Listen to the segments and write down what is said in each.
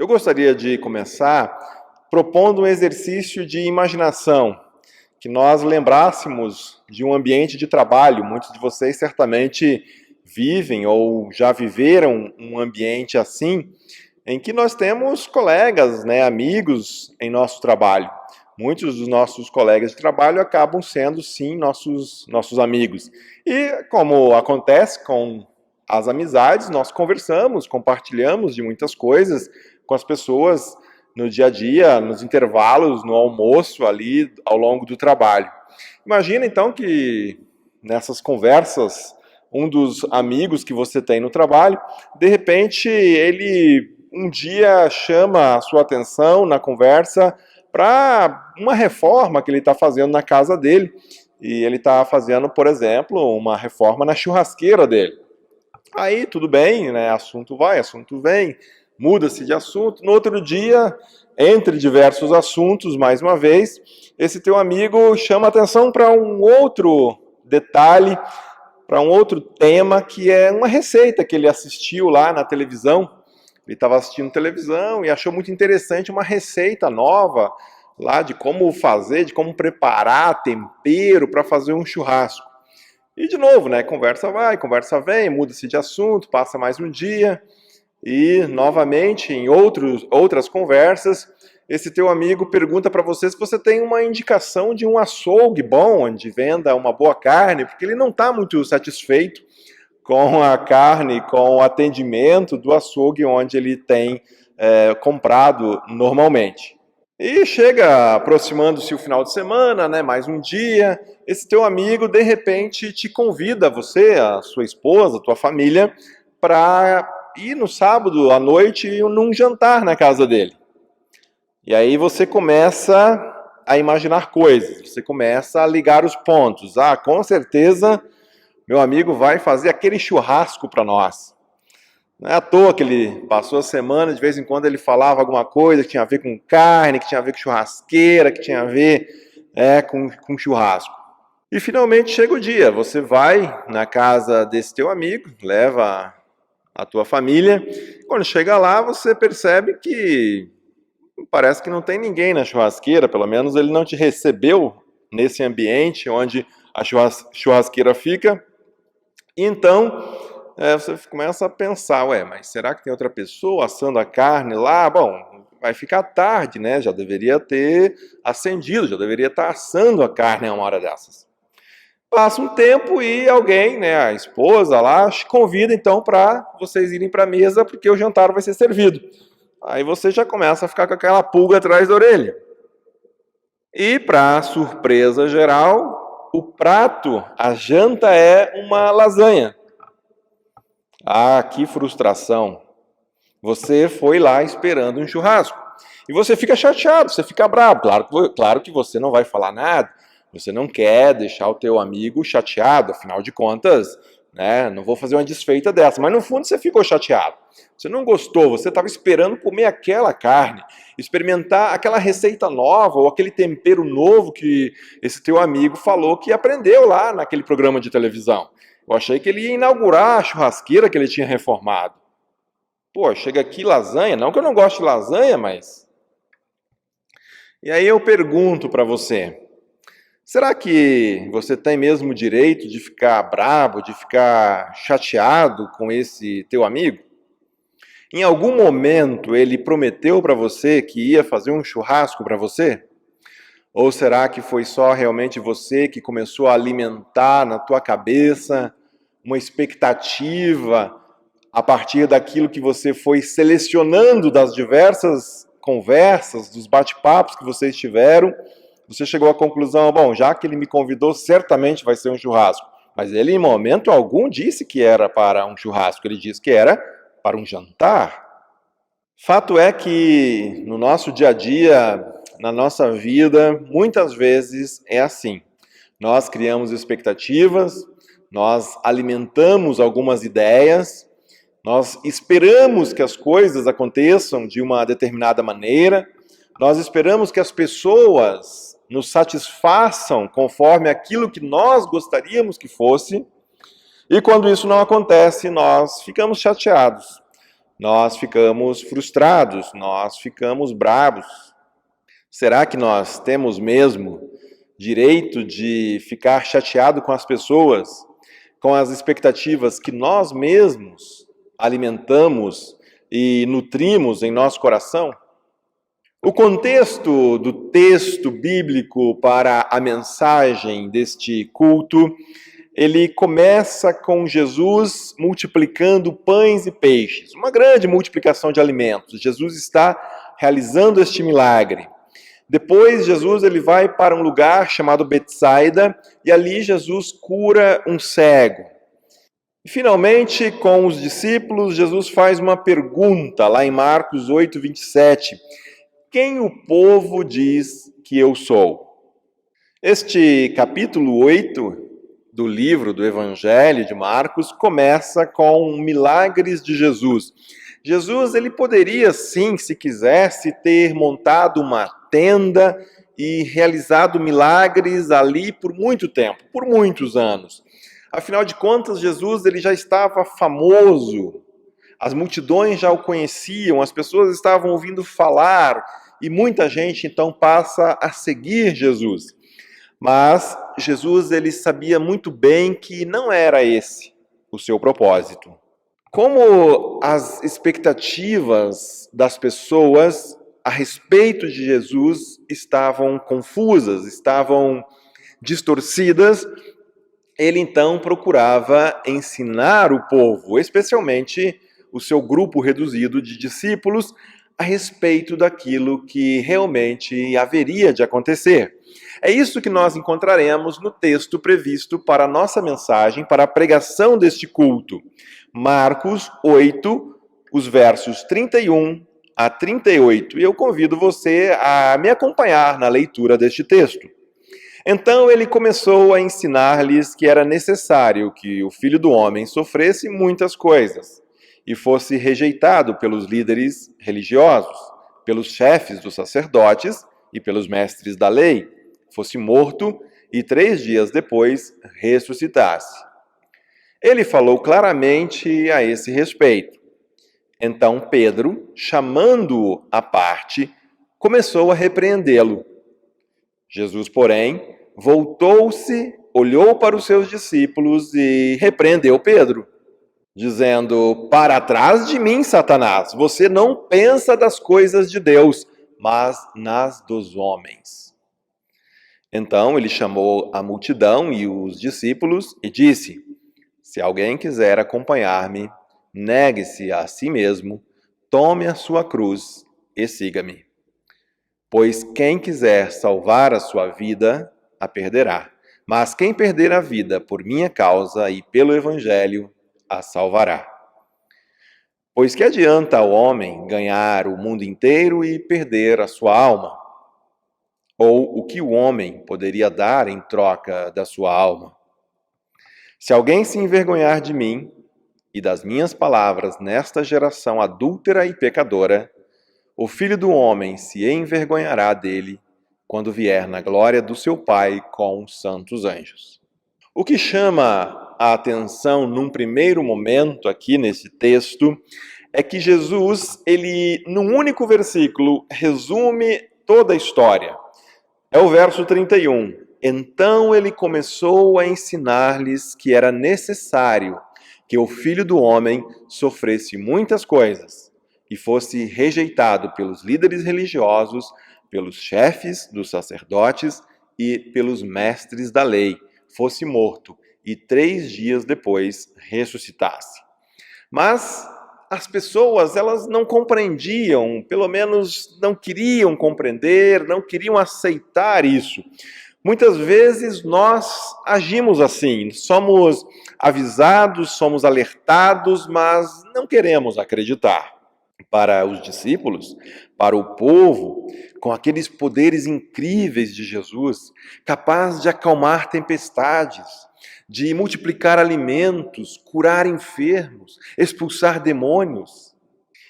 gostaria de começar propondo um exercício de imaginação, que nós lembrássemos de um ambiente de trabalho. Muitos de vocês certamente vivem ou já viveram um ambiente assim, em que nós temos colegas, amigos em nosso trabalho. Muitos dos nossos colegas de trabalho acabam sendo, sim, nossos amigos. E como acontece com as amizades, nós conversamos, compartilhamos de muitas coisas com as pessoas no dia a dia, nos intervalos, no almoço, ali ao longo do trabalho. Imagina então que nessas conversas, um dos amigos que você tem no trabalho, de repente ele um dia chama a sua atenção na conversa para uma reforma que ele está fazendo na casa dele. E ele está fazendo, por exemplo, uma reforma na churrasqueira dele. Aí tudo bem, assunto vai, assunto vem, muda-se de assunto. No outro dia, entre diversos assuntos, mais uma vez, esse teu amigo chama atenção para um outro detalhe, para um outro tema, que é uma receita que ele assistiu lá na televisão. Ele estava assistindo televisão e achou muito interessante uma receita nova lá de como fazer, de como preparar tempero para fazer um churrasco. E de novo, conversa vai, conversa vem, muda-se de assunto, passa mais um dia e novamente em outras conversas, esse teu amigo pergunta para você se você tem uma indicação de um açougue bom, onde venda uma boa carne, porque ele não está muito satisfeito com a carne, com o atendimento do açougue onde ele tem comprado normalmente. E chega aproximando-se o final de semana, mais um dia, esse teu amigo de repente te convida, você, a sua esposa, a tua família, para ir no sábado à noite num jantar na casa dele. E aí você começa a imaginar coisas, você começa a ligar os pontos. Com certeza meu amigo vai fazer aquele churrasco para nós. Não é à toa que ele passou a semana, de vez em quando ele falava alguma coisa que tinha a ver com carne, que tinha a ver com churrasqueira, que tinha a ver com churrasco. E finalmente chega o dia, você vai na casa desse teu amigo, leva a tua família. Quando chega lá, você percebe que parece que não tem ninguém na churrasqueira, pelo menos ele não te recebeu nesse ambiente onde a churrasqueira fica. Então você começa a pensar, mas será que tem outra pessoa assando a carne lá? Bom, vai ficar tarde, já deveria ter acendido, já deveria estar assando a carne a uma hora dessas. Passa um tempo e alguém, a esposa lá, convida então para vocês irem para a mesa, porque o jantar vai ser servido. Aí você já começa a ficar com aquela pulga atrás da orelha. E para surpresa geral, o prato, a janta é uma lasanha. Que frustração. Você foi lá esperando um churrasco. E você fica chateado, você fica bravo. Claro que você não vai falar nada. Você não quer deixar o teu amigo chateado. Afinal de contas, não vou fazer uma desfeita dessa. Mas no fundo você ficou chateado. Você não gostou, você estava esperando comer aquela carne, experimentar aquela receita nova ou aquele tempero novo que esse teu amigo falou que aprendeu lá naquele programa de televisão. Eu achei que ele ia inaugurar a churrasqueira que ele tinha reformado. Chega aqui lasanha, não que eu não goste de lasanha, mas... E aí eu pergunto para você, será que você tem mesmo o direito de ficar bravo, de ficar chateado com esse teu amigo? Em algum momento ele prometeu para você que ia fazer um churrasco para você? Ou será que foi só realmente você que começou a alimentar na tua cabeça uma expectativa a partir daquilo que você foi selecionando das diversas conversas, dos bate-papos que vocês tiveram? Você chegou à conclusão, bom, já que ele me convidou, certamente vai ser um churrasco. Mas ele, em momento algum, disse que era para um churrasco. Ele disse que era para um jantar. Fato é que no nosso dia a dia, na nossa vida, muitas vezes é assim. Nós criamos expectativas, nós alimentamos algumas ideias, nós esperamos que as coisas aconteçam de uma determinada maneira, nós esperamos que as pessoas nos satisfaçam conforme aquilo que nós gostaríamos que fosse, e quando isso não acontece, nós ficamos chateados. nós ficamos frustrados, nós ficamos bravos. Será que nós temos mesmo direito de ficar chateado com as pessoas, com as expectativas que nós mesmos alimentamos e nutrimos em nosso coração? O contexto do texto bíblico para a mensagem deste culto, ele começa com Jesus multiplicando pães e peixes, uma grande multiplicação de alimentos. Jesus está realizando este milagre. Depois, Jesus ele vai para um lugar chamado Betsaida, e ali Jesus cura um cego. E, finalmente, com os discípulos, Jesus faz uma pergunta, lá em Marcos 8, 27. Quem o povo diz que eu sou? Este capítulo 8 do livro do Evangelho de Marcos começa com milagres de Jesus. Jesus ele poderia sim, se quisesse, ter montado uma tenda e realizado milagres ali por muito tempo, por muitos anos. Afinal de contas, Jesus ele já estava famoso. As multidões já o conheciam, as pessoas estavam ouvindo falar e muita gente então passa a seguir Jesus. Mas Jesus ele sabia muito bem que não era esse o seu propósito. Como as expectativas das pessoas a respeito de Jesus estavam confusas, estavam distorcidas, ele então procurava ensinar o povo, especialmente o seu grupo reduzido de discípulos, a respeito daquilo que realmente haveria de acontecer. É isso que nós encontraremos no texto previsto para a nossa mensagem, para a pregação deste culto. Marcos 8, os versos 31 a 38. E eu convido você a me acompanhar na leitura deste texto. Então ele começou a ensinar-lhes que era necessário que o Filho do Homem sofresse muitas coisas e fosse rejeitado pelos líderes religiosos, pelos chefes dos sacerdotes e pelos mestres da lei, fosse morto e 3 dias depois ressuscitasse. Ele falou claramente a esse respeito. Então Pedro, chamando-o à parte, começou a repreendê-lo. Jesus, porém, voltou-se, olhou para os seus discípulos e repreendeu Pedro, dizendo: para trás de mim, Satanás, você não pensa das coisas de Deus, mas nas dos homens. Então ele chamou a multidão e os discípulos e disse: se alguém quiser acompanhar-me, negue-se a si mesmo, tome a sua cruz e siga-me. Pois quem quiser salvar a sua vida, a perderá. Mas quem perder a vida por minha causa e pelo Evangelho, a salvará. Pois que adianta ao homem ganhar o mundo inteiro e perder a sua alma? Ou o que o homem poderia dar em troca da sua alma? Se alguém se envergonhar de mim e das minhas palavras nesta geração adúltera e pecadora, o Filho do Homem se envergonhará dele quando vier na glória do seu Pai com os santos anjos. O que chama a atenção num primeiro momento aqui nesse texto é que Jesus, ele, num único versículo, resume toda a história. É o verso 31. Então ele começou a ensinar-lhes que era necessário que o Filho do Homem sofresse muitas coisas e fosse rejeitado pelos líderes religiosos, pelos chefes dos sacerdotes e pelos mestres da lei, fosse morto e 3 dias depois ressuscitasse. Mas as pessoas, elas não compreendiam, pelo menos não queriam compreender, não queriam aceitar isso. Muitas vezes nós agimos assim, somos avisados, somos alertados, mas não queremos acreditar. Para os discípulos, para o povo, com aqueles poderes incríveis de Jesus, capaz de acalmar tempestades, de multiplicar alimentos, curar enfermos, expulsar demônios.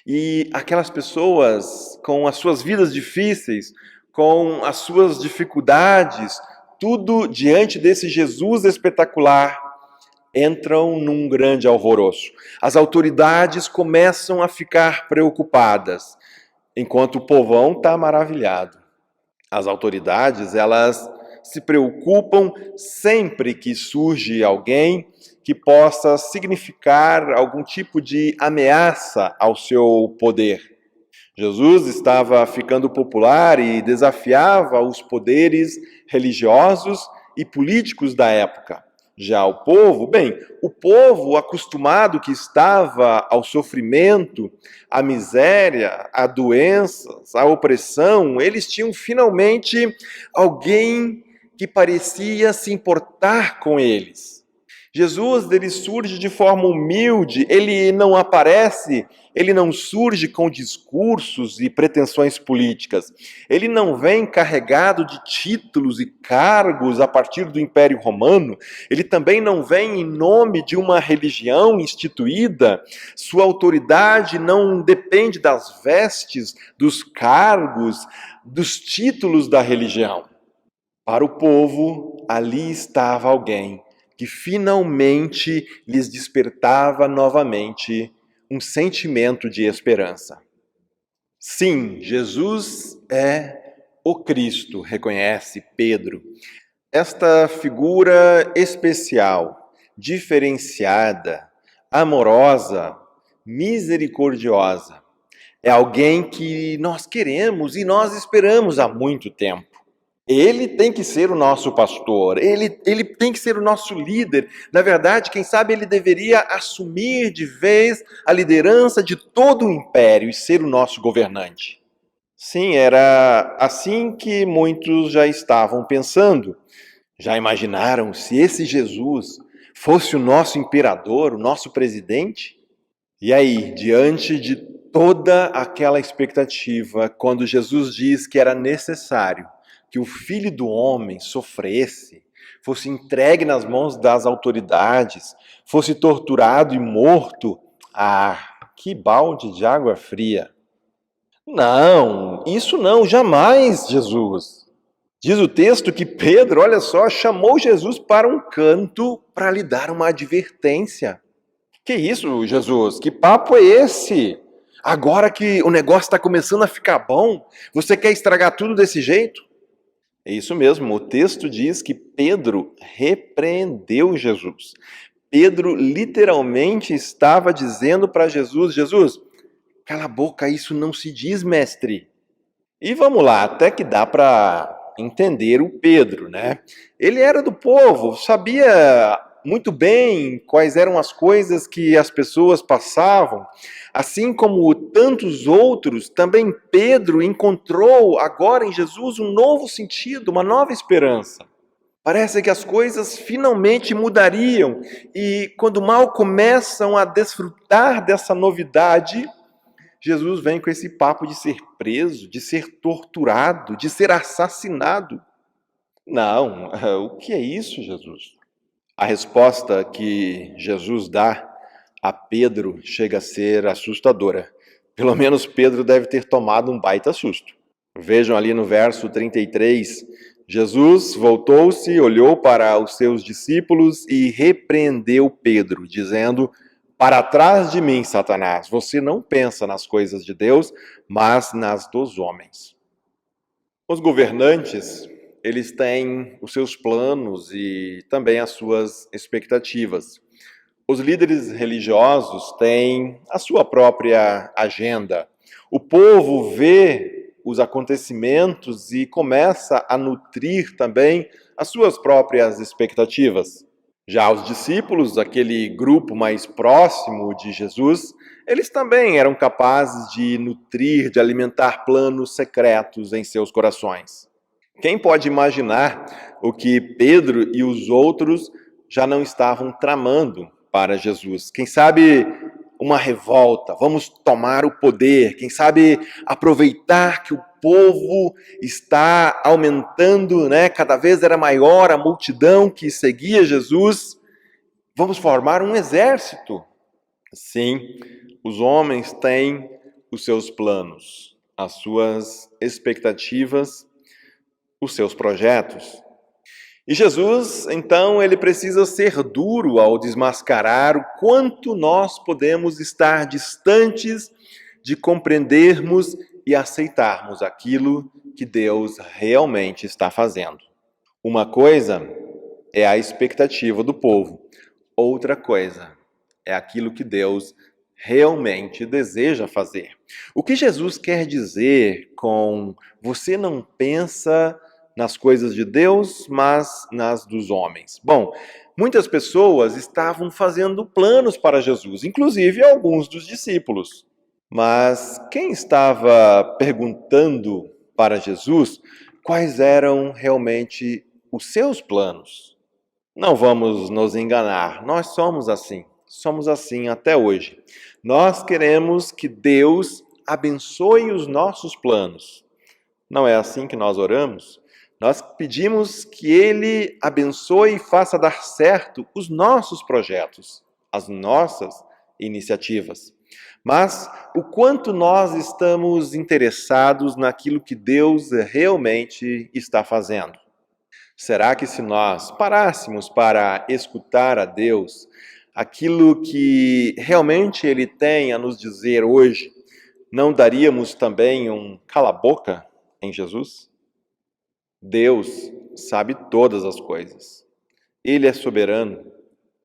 E aquelas pessoas com as suas vidas difíceis, com as suas dificuldades, tudo diante desse Jesus espetacular, entram num grande alvoroço. As autoridades começam a ficar preocupadas, enquanto o povão está maravilhado. As autoridades, elas se preocupam sempre que surge alguém que possa significar algum tipo de ameaça ao seu poder. Jesus estava ficando popular e desafiava os poderes religiosos e políticos da época. Já o povo acostumado que estava ao sofrimento, à miséria, a doenças, à opressão, eles tinham finalmente alguém que parecia se importar com eles. Jesus, ele surge de forma humilde, ele não aparece, ele não surge com discursos e pretensões políticas. Ele não vem carregado de títulos e cargos a partir do Império Romano. Ele também não vem em nome de uma religião instituída. Sua autoridade não depende das vestes, dos cargos, dos títulos da religião. Para o povo, ali estava alguém que finalmente lhes despertava novamente um sentimento de esperança. Sim, Jesus é o Cristo, reconhece Pedro. Esta figura especial, diferenciada, amorosa, misericordiosa, é alguém que nós queremos e nós esperamos há muito tempo. Ele tem que ser o nosso pastor, ele tem que ser o nosso líder. Na verdade, quem sabe ele deveria assumir de vez a liderança de todo o império e ser o nosso governante. Sim, era assim que muitos já estavam pensando. Já imaginaram se esse Jesus fosse o nosso imperador, o nosso presidente? E aí, diante de toda aquela expectativa, quando Jesus diz que era necessário que o Filho do Homem sofresse, fosse entregue nas mãos das autoridades, fosse torturado e morto, que balde de água fria! Não, isso não, jamais, Jesus. Diz o texto que Pedro, olha só, chamou Jesus para um canto para lhe dar uma advertência. Que isso, Jesus? Que papo é esse? Agora que o negócio está começando a ficar bom, você quer estragar tudo desse jeito? É isso mesmo, o texto diz que Pedro repreendeu Jesus. Pedro literalmente estava dizendo para Jesus: Jesus, cala a boca, isso não se diz, mestre. E vamos lá, até que dá para entender o Pedro, né? Ele era do povo, sabia muito bem quais eram as coisas que as pessoas passavam. Assim como tantos outros, também Pedro encontrou agora em Jesus um novo sentido, uma nova esperança. Parece que as coisas finalmente mudariam e quando mal começam a desfrutar dessa novidade, Jesus vem com esse papo de ser preso, de ser torturado, de ser assassinado. Não, o que é isso, Jesus? A resposta que Jesus dá a Pedro chega a ser assustadora. Pelo menos Pedro deve ter tomado um baita susto. Vejam ali no verso 33, Jesus voltou-se, olhou para os seus discípulos e repreendeu Pedro, dizendo: para trás de mim, Satanás, você não pensa nas coisas de Deus, mas nas dos homens. Os governantes, eles têm os seus planos e também as suas expectativas. Os líderes religiosos têm a sua própria agenda. O povo vê os acontecimentos e começa a nutrir também as suas próprias expectativas. Já os discípulos, aquele grupo mais próximo de Jesus, eles também eram capazes de nutrir, de alimentar planos secretos em seus corações. Quem pode imaginar o que Pedro e os outros já não estavam tramando para Jesus? Quem sabe uma revolta, vamos tomar o poder, quem sabe aproveitar que o povo está aumentando, né? Cada vez era maior a multidão que seguia Jesus. Vamos formar um exército. Sim, os homens têm os seus planos, as suas expectativas, os seus projetos. E Jesus, então, ele precisa ser duro ao desmascarar o quanto nós podemos estar distantes de compreendermos e aceitarmos aquilo que Deus realmente está fazendo. Uma coisa é a expectativa do povo, outra coisa é aquilo que Deus realmente deseja fazer. O que Jesus quer dizer com você não pensa nas coisas de Deus, mas nas dos homens? Bom, muitas pessoas estavam fazendo planos para Jesus, inclusive alguns dos discípulos. Mas quem estava perguntando para Jesus quais eram realmente os seus planos? Não vamos nos enganar, nós somos assim até hoje. Nós queremos que Deus abençoe os nossos planos. Não é assim que nós oramos? Nós pedimos que Ele abençoe e faça dar certo os nossos projetos, as nossas iniciativas. Mas o quanto nós estamos interessados naquilo que Deus realmente está fazendo? Será que se nós parássemos para escutar a Deus, aquilo que realmente Ele tem a nos dizer hoje, não daríamos também um cala-boca em Jesus? Deus sabe todas as coisas. Ele é soberano,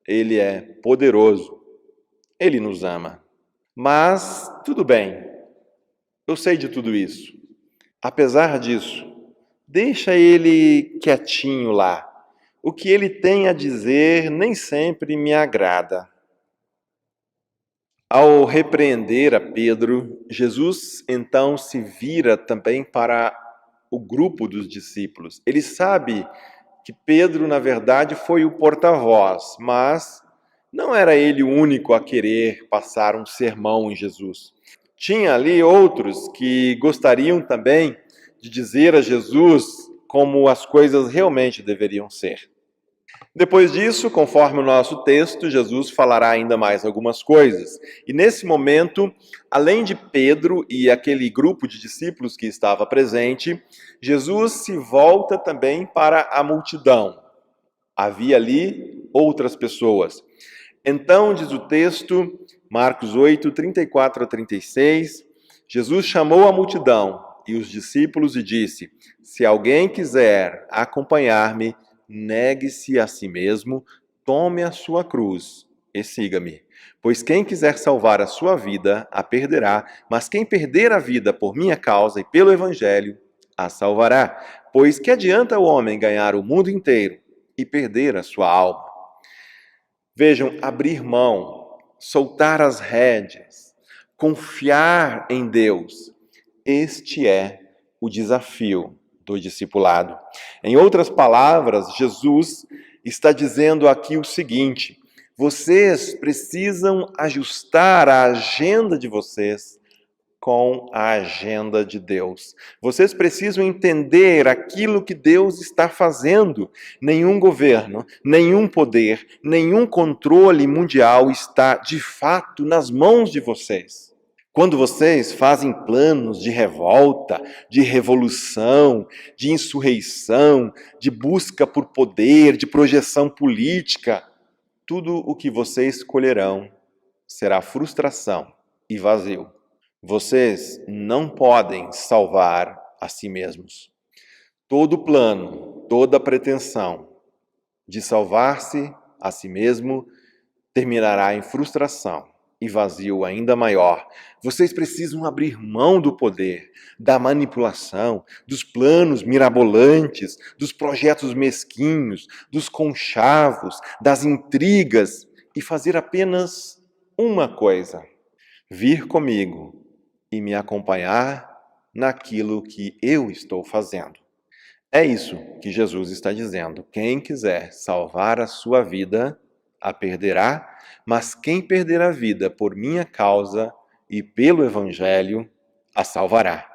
Ele é poderoso, Ele nos ama. Mas, tudo bem, eu sei de tudo isso. Apesar disso, deixa ele quietinho lá. O que ele tem a dizer nem sempre me agrada. Ao repreender a Pedro, Jesus então se vira também para o grupo dos discípulos. Ele sabe que Pedro, na verdade, foi o porta-voz, mas não era ele o único a querer passar um sermão em Jesus. Tinha ali outros que gostariam também de dizer a Jesus como as coisas realmente deveriam ser. Depois disso, conforme o nosso texto, Jesus falará ainda mais algumas coisas. E nesse momento, além de Pedro e aquele grupo de discípulos que estava presente, Jesus se volta também para a multidão. Havia ali outras pessoas. Então, diz o texto, Marcos 8, 34 a 36, Jesus chamou a multidão e os discípulos e disse: se alguém quiser acompanhar-me, negue-se a si mesmo, tome a sua cruz e siga-me. Pois quem quiser salvar a sua vida, a perderá, mas quem perder a vida por minha causa e pelo Evangelho, a salvará. Pois que adianta o homem ganhar o mundo inteiro e perder a sua alma? Vejam, abrir mão, soltar as rédeas, confiar em Deus, este é o desafio do discipulado. Em outras palavras, Jesus está dizendo aqui o seguinte: vocês precisam ajustar a agenda de vocês com a agenda de Deus. Vocês precisam entender aquilo que Deus está fazendo. Nenhum governo, nenhum poder, nenhum controle mundial está de fato nas mãos de vocês. Quando vocês fazem planos de revolta, de revolução, de insurreição, de busca por poder, de projeção política, tudo o que vocês colherão será frustração e vazio. Vocês não podem salvar a si mesmos. Todo plano, toda pretensão de salvar-se a si mesmo terminará em frustração e vazio ainda maior. Vocês precisam abrir mão do poder, da manipulação, dos planos mirabolantes, dos projetos mesquinhos, dos conchavos, das intrigas e fazer apenas uma coisa: vir comigo e me acompanhar naquilo que eu estou fazendo. É isso que Jesus está dizendo. Quem quiser salvar a sua vida, a perderá, mas quem perder a vida por minha causa e pelo Evangelho, a salvará.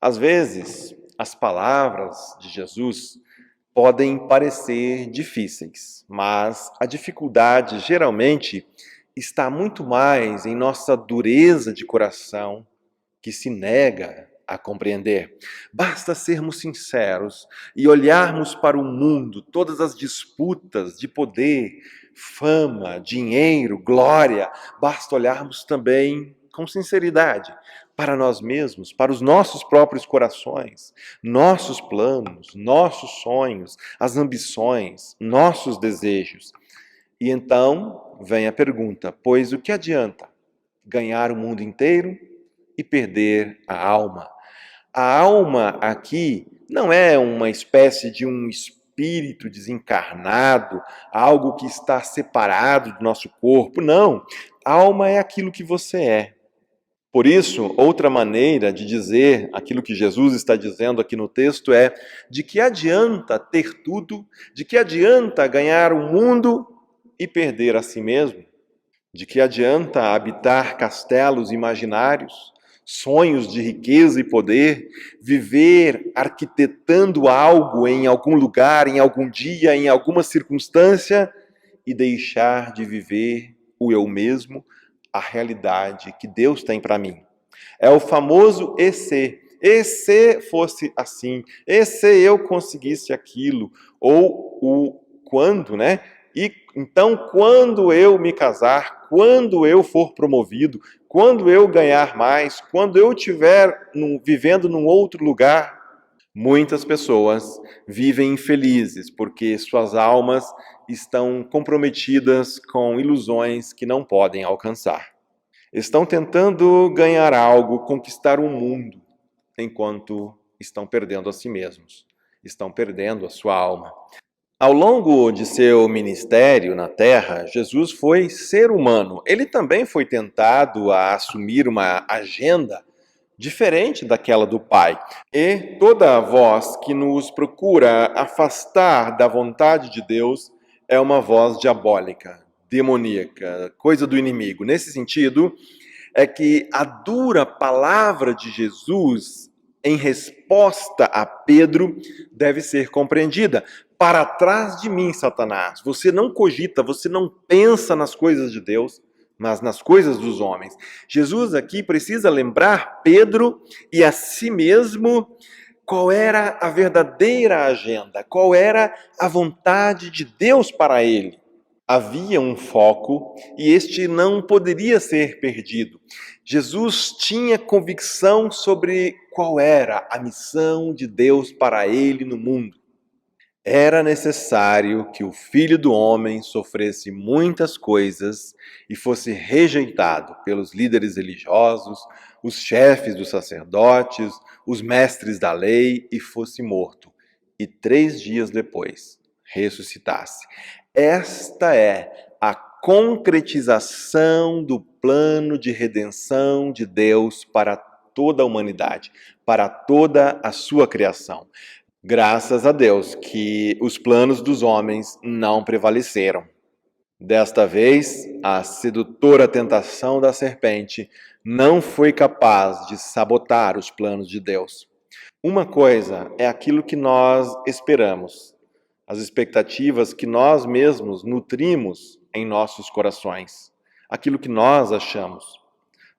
Às vezes, as palavras de Jesus podem parecer difíceis, mas a dificuldade geralmente está muito mais em nossa dureza de coração, que se nega a compreender. Basta sermos sinceros e olharmos para o mundo, todas as disputas de poder, fama, dinheiro, glória. Basta olharmos também com sinceridade para nós mesmos, para os nossos próprios corações, nossos planos, nossos sonhos, as ambições, nossos desejos. E então vem a pergunta: pois o que adianta ganhar o mundo inteiro e perder a alma? A alma aqui não é uma espécie de um espírito desencarnado, algo que está separado do nosso corpo. Não. A alma é aquilo que você é. Por isso, outra maneira de dizer aquilo que Jesus está dizendo aqui no texto é: de que adianta ter tudo, de que adianta ganhar o mundo e perder a si mesmo? De que adianta habitar castelos imaginários, sonhos de riqueza e poder, viver arquitetando algo em algum lugar, em algum dia, em alguma circunstância e deixar de viver o eu mesmo, a realidade que Deus tem para mim? É o famoso e se. E se fosse assim? E se eu conseguisse aquilo? Ou o quando, né? E então, quando eu me casar, quando eu for promovido, quando eu ganhar mais, quando eu estiver vivendo num outro lugar, muitas pessoas vivem infelizes porque suas almas estão comprometidas com ilusões que não podem alcançar. Estão tentando ganhar algo, conquistar o mundo, enquanto estão perdendo a si mesmos, estão perdendo a sua alma. Ao longo de seu ministério na Terra, Jesus foi ser humano. Ele também foi tentado a assumir uma agenda diferente daquela do Pai. E toda voz que nos procura afastar da vontade de Deus é uma voz diabólica, demoníaca, coisa do inimigo. Nesse sentido, é que a dura palavra de Jesus em resposta a Pedro deve ser compreendida. Para trás de mim, Satanás. Você não cogita, você não pensa nas coisas de Deus, mas nas coisas dos homens. Jesus aqui precisa lembrar Pedro e a si mesmo qual era a verdadeira agenda, qual era a vontade de Deus para ele. Havia um foco e este não poderia ser perdido. Jesus tinha convicção sobre qual era a missão de Deus para ele no mundo. Era necessário que o Filho do Homem sofresse muitas coisas e fosse rejeitado pelos líderes religiosos, os chefes dos sacerdotes, os mestres da lei e fosse morto. E 3 dias depois ressuscitasse. Esta é a concretização do plano de redenção de Deus para toda a humanidade, para toda a sua criação. Graças a Deus que os planos dos homens não prevaleceram. Desta vez, a sedutora tentação da serpente não foi capaz de sabotar os planos de Deus. Uma coisa é aquilo que nós esperamos, as expectativas que nós mesmos nutrimos em nossos corações, aquilo que nós achamos.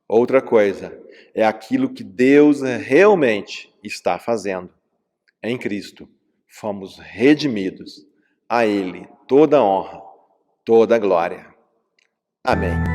Outra coisa é aquilo que Deus realmente está fazendo. Em Cristo, fomos redimidos. A Ele toda honra, toda glória. Amém.